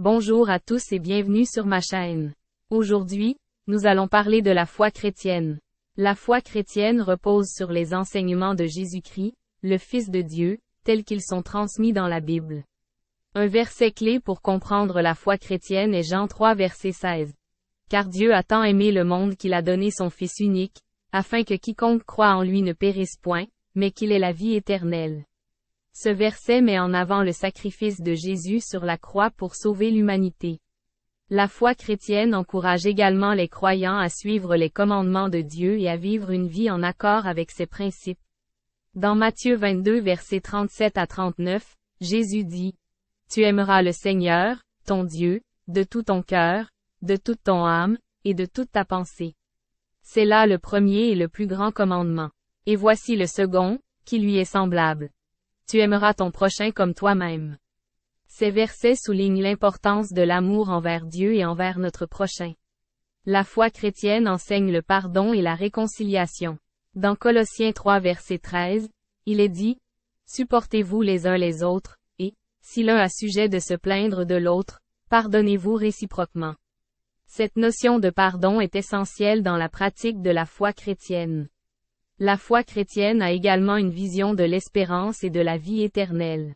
Bonjour à tous et bienvenue sur ma chaîne. Aujourd'hui, nous allons parler de la foi chrétienne. La foi chrétienne repose sur les enseignements de Jésus-Christ, le Fils de Dieu, tels qu'ils sont transmis dans la Bible. Un verset clé pour comprendre la foi chrétienne est Jean 3 verset 16. Car Dieu a tant aimé le monde qu'il a donné son Fils unique, afin que quiconque croit en lui ne périsse point, mais qu'il ait la vie éternelle. Ce verset met en avant le sacrifice de Jésus sur la croix pour sauver l'humanité. La foi chrétienne encourage également les croyants à suivre les commandements de Dieu et à vivre une vie en accord avec ses principes. Dans Matthieu 22 versets 37 à 39, Jésus dit: « Tu aimeras le Seigneur, ton Dieu, de tout ton cœur, de toute ton âme, et de toute ta pensée. » C'est là le premier et le plus grand commandement. Et voici le second, qui lui est semblable. Tu aimeras ton prochain comme toi-même. Ces versets soulignent l'importance de l'amour envers Dieu et envers notre prochain. La foi chrétienne enseigne le pardon et la réconciliation. Dans Colossiens 3 verset 13, il est dit: « Supportez-vous les uns les autres, et, si l'un a sujet de se plaindre de l'autre, pardonnez-vous réciproquement. » Cette notion de pardon est essentielle dans la pratique de la foi chrétienne. La foi chrétienne a également une vision de l'espérance et de la vie éternelle.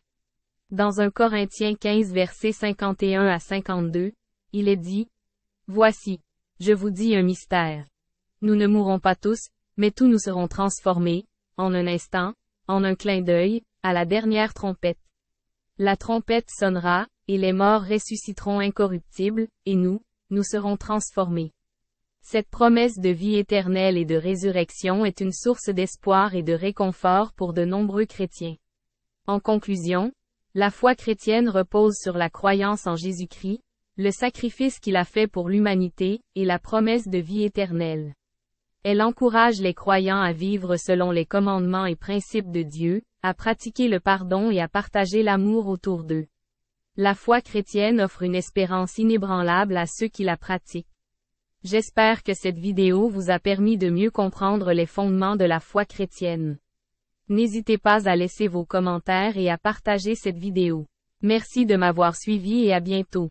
Dans 1 Corinthiens 15 versets 51 à 52, il est dit: « Voici, je vous dis un mystère. Nous ne mourrons pas tous, mais tous nous serons transformés, en un instant, en un clin d'œil, à la dernière trompette. La trompette sonnera, et les morts ressusciteront incorruptibles, et nous serons transformés. » Cette promesse de vie éternelle et de résurrection est une source d'espoir et de réconfort pour de nombreux chrétiens. En conclusion, la foi chrétienne repose sur la croyance en Jésus-Christ, le sacrifice qu'il a fait pour l'humanité, et la promesse de vie éternelle. Elle encourage les croyants à vivre selon les commandements et principes de Dieu, à pratiquer le pardon et à partager l'amour autour d'eux. La foi chrétienne offre une espérance inébranlable à ceux qui la pratiquent. J'espère que cette vidéo vous a permis de mieux comprendre les fondements de la foi chrétienne. N'hésitez pas à laisser vos commentaires et à partager cette vidéo. Merci de m'avoir suivi et à bientôt.